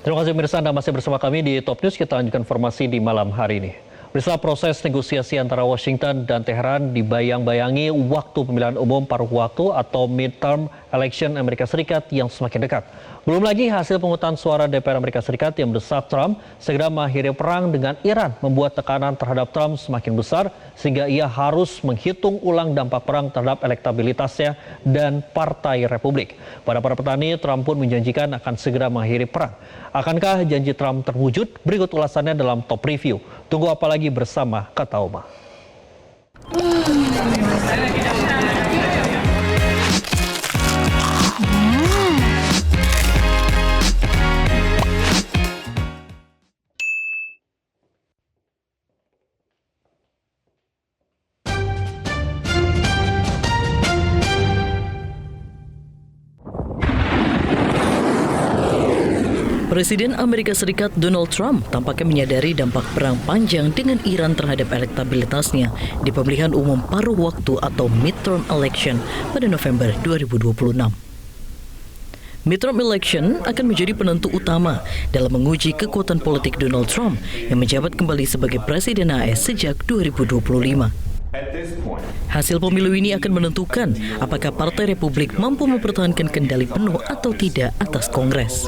Terima kasih pemirsa, Anda masih bersama kami di Top News. Kita lanjutkan informasi di malam hari ini. Pemirsa, proses negosiasi antara Washington dan Teheran dibayang-bayangi waktu pemilihan umum paruh waktu atau midterm election Amerika Serikat yang semakin dekat. Belum lagi hasil pemungutan suara DPR Amerika Serikat yang mendesak Trump segera mengakhiri perang dengan Iran membuat tekanan terhadap Trump semakin besar sehingga ia harus menghitung ulang dampak perang terhadap elektabilitasnya dan Partai Republik. Pada para petani, Trump pun menjanjikan akan segera mengakhiri perang. Akankah janji Trump terwujud? Berikut ulasannya dalam Top Review. Tunggu apa lagi bersama Kata Oma. Presiden Amerika Serikat Donald Trump tampaknya menyadari dampak perang panjang dengan Iran terhadap elektabilitasnya di pemilihan umum paruh waktu atau midterm election pada November 2026. Midterm election akan menjadi penentu utama dalam menguji kekuatan politik Donald Trump yang menjabat kembali sebagai Presiden AS sejak 2025. Hasil pemilu ini akan menentukan apakah Partai Republik mampu mempertahankan kendali penuh atau tidak atas Kongres.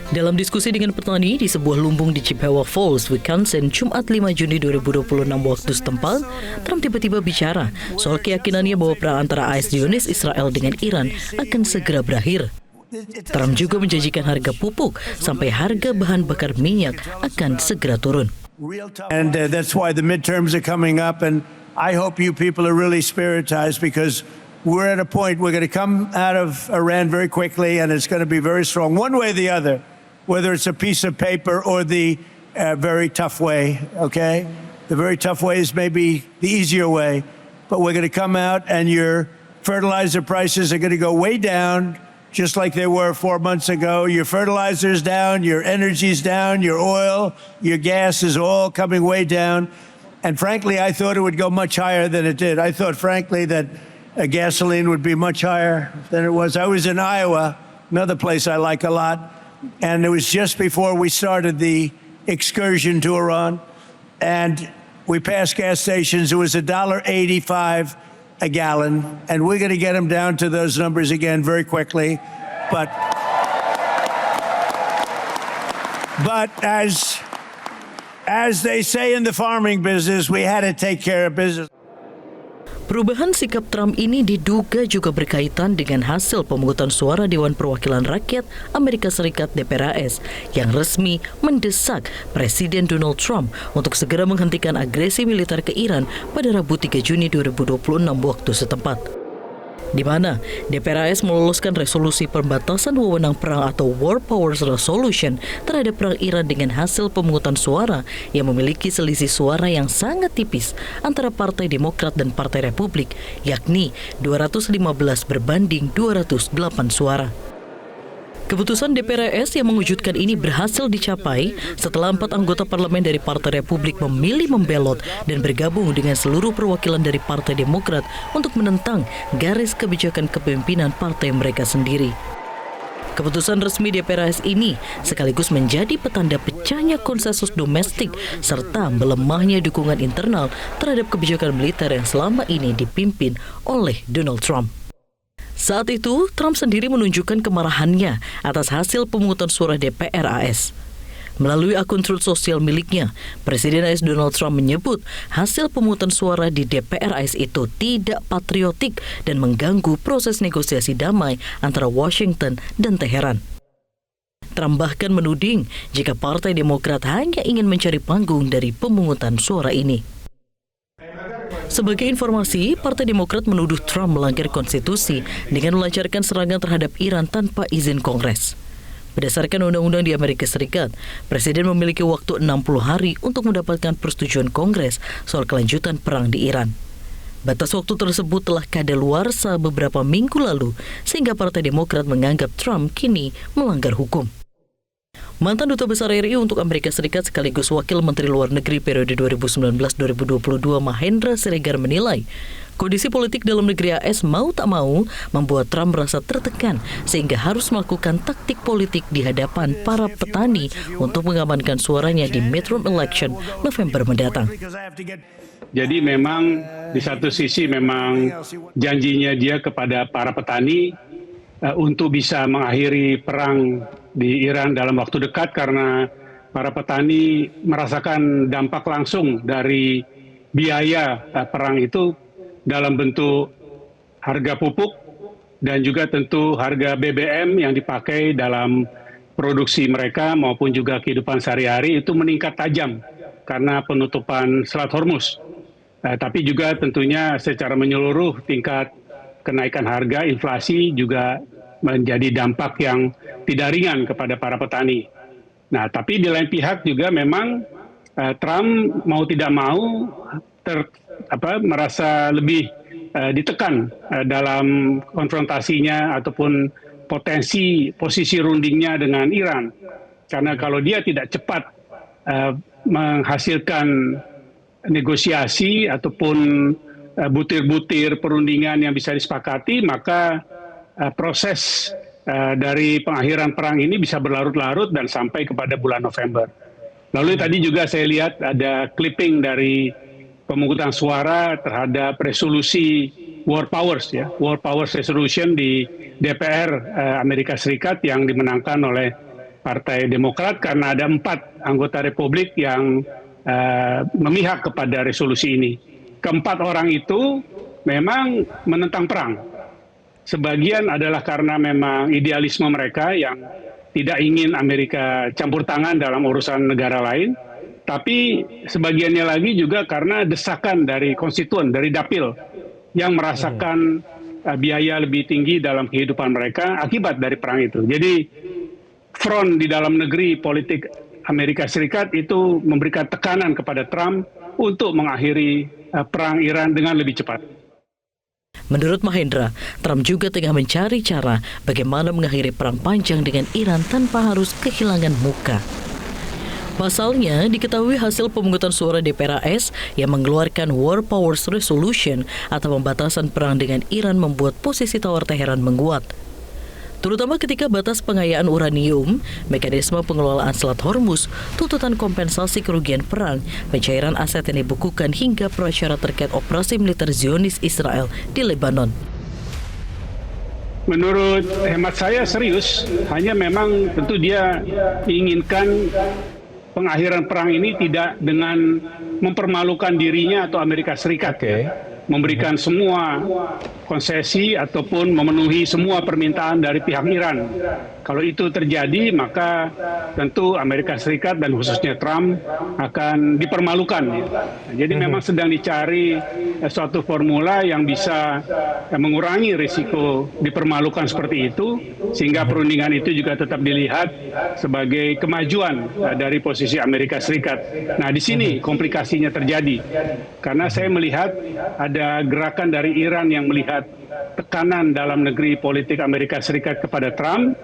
Dalam diskusi dengan petani di sebuah lumbung di Chippewa Falls, Wisconsin, Jumat 5 Juni 2026 waktu setempat, Trump tiba-tiba bicara soal keyakinannya bahwa perang antara AS Zionis Israel dengan Iran akan segera berakhir. Trump juga menjanjikan harga pupuk sampai harga bahan bakar minyak akan segera turun. And that's why the midterms are coming up, and I hope you people are really spiritized because we're at a point we're going to come out of Iran very quickly, and it's going to be very strong, one way or the other, whether it's a piece of paper or the very tough way, okay? The very tough way is maybe the easier way, but we're going to come out and your fertilizer prices are going to go way down, just like they were 4 months ago. Your fertilizer's down, your energy's down, your oil, your gas is all coming way down. And frankly, I thought it would go much higher than it did. I thought, frankly, that gasoline would be much higher than it was. I was in Iowa, another place I like a lot, and it was just before we started the excursion to Iran, and we passed gas stations. It was $1.85 a gallon, and we're going to get them down to those numbers again very quickly. But as they say in the farming business, we had to take care of business. Perubahan sikap Trump ini diduga juga berkaitan dengan hasil pemungutan suara Dewan Perwakilan Rakyat Amerika Serikat (DPR) yang resmi mendesak Presiden Donald Trump untuk segera menghentikan agresi militer ke Iran pada Rabu 3 Juni 2026 waktu setempat. Di mana DPR meloloskan resolusi pembatasan wewenang perang atau War Powers Resolution terhadap perang Iran dengan hasil pemungutan suara yang memiliki selisih suara yang sangat tipis antara Partai Demokrat dan Partai Republik, yakni 215 berbanding 208 suara. Keputusan DPR yang mengejutkan ini berhasil dicapai setelah 4 anggota parlemen dari Partai Republik memilih membelot dan bergabung dengan seluruh perwakilan dari Partai Demokrat untuk menentang garis kebijakan kepemimpinan partai mereka sendiri. Keputusan resmi DPR ini sekaligus menjadi petanda pecahnya konsensus domestik serta melemahnya dukungan internal terhadap kebijakan militer yang selama ini dipimpin oleh Donald Trump. Saat itu, Trump sendiri menunjukkan kemarahannya atas hasil pemungutan suara DPR AS. Melalui akun Truth Social miliknya, Presiden AS Donald Trump menyebut hasil pemungutan suara di DPR AS itu tidak patriotik dan mengganggu proses negosiasi damai antara Washington dan Teheran. Trump bahkan menuding jika Partai Demokrat hanya ingin mencari panggung dari pemungutan suara ini. Sebagai informasi, Partai Demokrat menuduh Trump melanggar konstitusi dengan melancarkan serangan terhadap Iran tanpa izin Kongres. Berdasarkan undang-undang di Amerika Serikat, Presiden memiliki waktu 60 hari untuk mendapatkan persetujuan Kongres soal kelanjutan perang di Iran. Batas waktu tersebut telah kadaluarsa beberapa minggu lalu, sehingga Partai Demokrat menganggap Trump kini melanggar hukum. Mantan Duta Besar RI untuk Amerika Serikat sekaligus Wakil Menteri Luar Negeri periode 2019-2022 Mahendra Siregar menilai, kondisi politik dalam negeri AS mau tak mau membuat Trump merasa tertekan sehingga harus melakukan taktik politik di hadapan para petani untuk mengamankan suaranya di midterm election November mendatang. Jadi memang di satu sisi memang janjinya dia kepada para petani untuk bisa mengakhiri perang di Iran dalam waktu dekat karena para petani merasakan dampak langsung dari biaya perang itu dalam bentuk harga pupuk dan juga tentu harga BBM yang dipakai dalam produksi mereka maupun juga kehidupan sehari-hari itu meningkat tajam karena penutupan Selat Hormuz. Tapi juga tentunya secara menyeluruh tingkat kenaikan harga, inflasi juga menjadi dampak yang tidak ringan kepada para petani. Nah, tapi di lain pihak juga memang Trump mau tidak mau merasa lebih ditekan dalam konfrontasinya ataupun potensi posisi rundingnya dengan Iran. Karena kalau dia tidak cepat menghasilkan negosiasi ataupun butir-butir perundingan yang bisa disepakati, maka proses dari pengakhiran perang ini bisa berlarut-larut dan sampai kepada bulan November. Lalu tadi juga saya lihat ada clipping dari pemungutan suara terhadap resolusi War Powers, ya, War Powers Resolution di DPR Amerika Serikat yang dimenangkan oleh Partai Demokrat karena ada 4 anggota Republik yang memihak kepada resolusi ini. Keempat orang itu memang menentang perang. Sebagian adalah karena memang idealisme mereka yang tidak ingin Amerika campur tangan dalam urusan negara lain. Tapi sebagiannya lagi juga karena desakan dari konstituen, dari dapil yang merasakan biaya lebih tinggi dalam kehidupan mereka akibat dari perang itu. Jadi front di dalam negeri politik Amerika Serikat itu memberikan tekanan kepada Trump untuk mengakhiri perang Iran dengan lebih cepat. Menurut Mahendra, Trump juga tengah mencari cara bagaimana mengakhiri perang panjang dengan Iran tanpa harus kehilangan muka. Pasalnya, diketahui hasil pemungutan suara DPR AS yang mengeluarkan War Powers Resolution atau pembatasan perang dengan Iran membuat posisi tawar Teheran menguat. Terutama ketika batas pengayaan uranium, mekanisme pengelolaan Selat Hormuz, tuntutan kompensasi kerugian perang, pencairan aset yang dibukukan hingga prasyarat terkait operasi militer Zionis Israel di Lebanon. Menurut hemat saya serius, hanya memang tentu dia inginkan pengakhiran perang ini tidak dengan mempermalukan dirinya atau Amerika Serikat. Memberikan semua konsesi ataupun memenuhi semua permintaan dari pihak Iran. Kalau itu terjadi, maka tentu Amerika Serikat dan khususnya Trump akan dipermalukan. Jadi memang sedang dicari suatu formula yang bisa mengurangi risiko dipermalukan seperti itu, sehingga perundingan itu juga tetap dilihat sebagai kemajuan dari posisi Amerika Serikat. Nah, di sini komplikasinya terjadi. Karena saya melihat ada gerakan dari Iran yang melihat tekanan dalam negeri politik Amerika Serikat kepada Trump,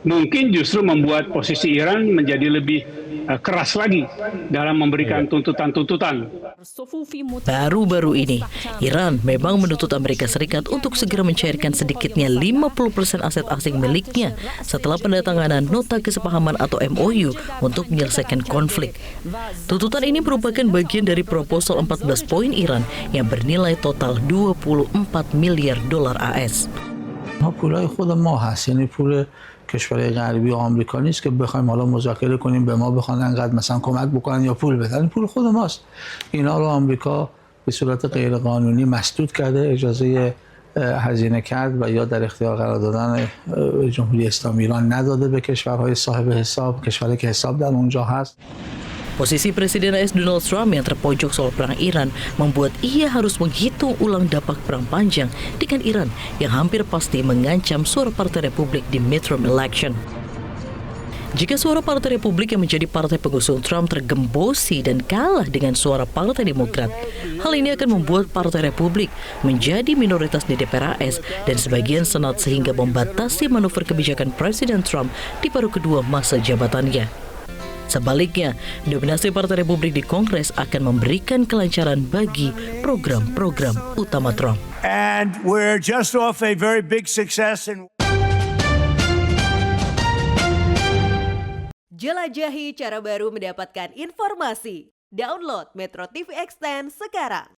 mungkin justru membuat posisi Iran menjadi lebih keras lagi dalam memberikan tuntutan-tuntutan. Baru-baru ini, Iran memang menuntut Amerika Serikat untuk segera mencairkan sedikitnya 50% aset asing miliknya setelah penandatanganan nota kesepahaman atau MOU untuk menyelesaikan konflik. Tuntutan ini merupakan bagian dari proposal 14 poin Iran yang bernilai total 24 miliar dolar AS. پولای خود ما هست، یعنی پول کشورهای غربی و آمریکا نیست که بخوایم حالا مذاکره کنیم به ما بخوان انقدر مثلا کمک بکنن یا پول بدن. پول خود ماست. اینا رو آمریکا به صورت غیر قانونی مسدود کرده، اجازه هزینه کرد و یا در اختیار قرار دادن جمهوری اسلامی ایران نداده به کشورهای صاحب حساب، کشوری که حساب در اونجا هست. Posisi Presiden AS Donald Trump yang terpojok soal perang Iran membuat ia harus menghitung ulang dampak perang panjang dengan Iran yang hampir pasti mengancam suara Partai Republik di midterm election. Jika suara Partai Republik yang menjadi partai pengusung Trump tergembosi dan kalah dengan suara Partai Demokrat, hal ini akan membuat Partai Republik menjadi minoritas di DPR AS dan sebagian Senat sehingga membatasi manuver kebijakan Presiden Trump di paruh kedua masa jabatannya. Sebaliknya, dominasi Partai Republik di Kongres akan memberikan kelancaran bagi program-program utama Trump. And we're just off a very big success in Jelajahi cara baru mendapatkan informasi. Download Metro TV Extend sekarang.